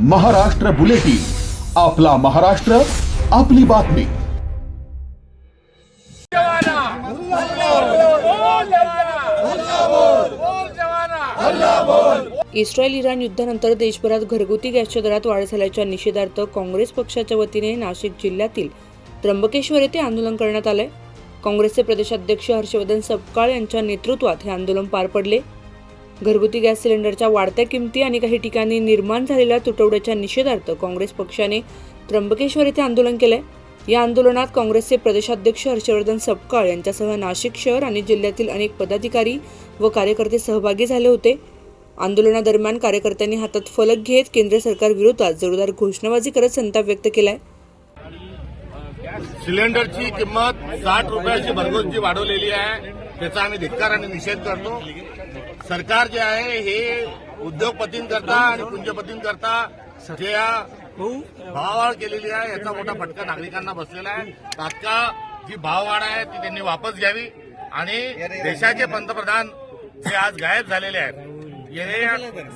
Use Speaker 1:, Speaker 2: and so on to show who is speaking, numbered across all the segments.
Speaker 1: Maharashtra bulletin, आपला महाराष्ट्र, आपली बातमी।
Speaker 2: इस्रायल-इराण युद्धानंतर देशभरात घरगुती गॅसच्या दरात वाढ झाल्याच्या निषेधार्थ काँग्रेस पक्षाच्या वतीने नाशिक जिल्ह्यातील त्र्यंबकेश्वर येथे आंदोलन करण्यात आले। काँग्रेसचे प्रदेशाध्यक्ष हर्षवर्धन सपकाळ यांच्या नेतृत्वात हे आंदोलन पार पडले। घरगुती गॅस सिलेंडरच्या वाढत्या किमती आणि काही ठिकाणी निर्माण झालेल्या तुटवड्याच्या निषेधार्थ काँग्रेस पक्षाने त्र्यंबकेश्वर येथे आंदोलन केले। या आंदोलनात काँग्रेसचे प्रदेशाध्यक्ष हर्षवर्धन सपकाळ यांच्यासह नाशिक शहर आणि जिल्ह्यातील अनेक पदाधिकारी व कार्यकर्ते सहभागी झाले होते। आंदोलनादरम्यान कार्यकर्त्यांनी हातात फलक घेत केंद्र सरकार विरोधात जोरदार घोषणाबाजी करत संताप व्यक्त केलाय।
Speaker 3: सिलेंडरची किंमत 60 रुपयाची भरघोस वाढवलेली आहे, त्याचा आम्ही धिक्कार आणि निषेध करतो। सरकार जे आहे हे उद्योगपतींकरता आणि पुंजपतींकरता जे भाववाढ केलेली आहे याचा मोठा फटका नागरिकांना बसलेला आहे। तात्काळ जी भाववाढ आहे ती त्यांनी वापस घ्यावी आणि देशाचे पंतप्रधान जे आज गायब झालेले आहेत,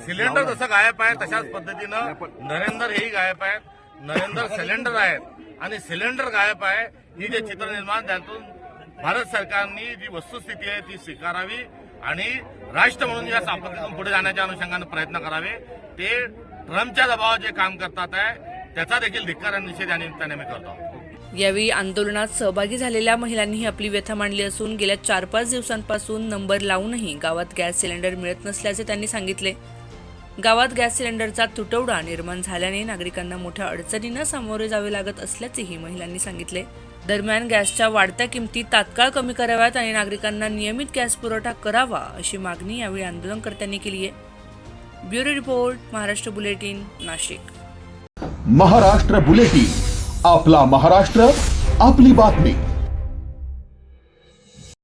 Speaker 3: सिलेंडर जसं गायब आहे तशाच पद्धतीनं नरेंद्र हेही गायब आहेत, नरेंद्र सिलेंडर आहेत आणि सिलेंडर गायब आहे। ही जे चित्र निर्माण त्यातून भारत सरकारने जी वस्तुस्थिती आहे ती स्वीकारावी आणि राष्ट्र म्हणून या आपत्तीतून पुढे जाण्याच्या अनुषंगाने प्रयत्न करावे। ते ट्रम्पच्या दबावात जे काम करतात आहे त्याचा देखील धिक्कार आणि निषेध या निमित्ताने मी करतो।
Speaker 2: यावेळी आंदोलनात सहभागी झालेल्या महिलांनीही आपली व्यथा मांडली असून गेल्या 4-5 दिवसांपासून नंबर लावूनही गावात गॅस सिलेंडर मिळत नसल्याचे त्यांनी सांगितले। गावात गॅस सिलेंडरचा तुटवडा निर्माण झाल्याने नागरिकांना मोठ्या अडचणींना सामोरे जावे लागत असल्याचेही महिलांनी सांगितले। दरम्यान गॅसच्या वाढत्या किमती तात्काळ कमी कराव्यात आणि नागरिकांना नियमित गॅस पुरवठा करावा अशी मागणी यावेळी आंदोलनकर्त्यांनी केली आहे। Bureau report, Maharashtra bulletin, Nashik.
Speaker 1: Maharashtra bulletin, आपला महाराष्ट्र, आपली बातमी।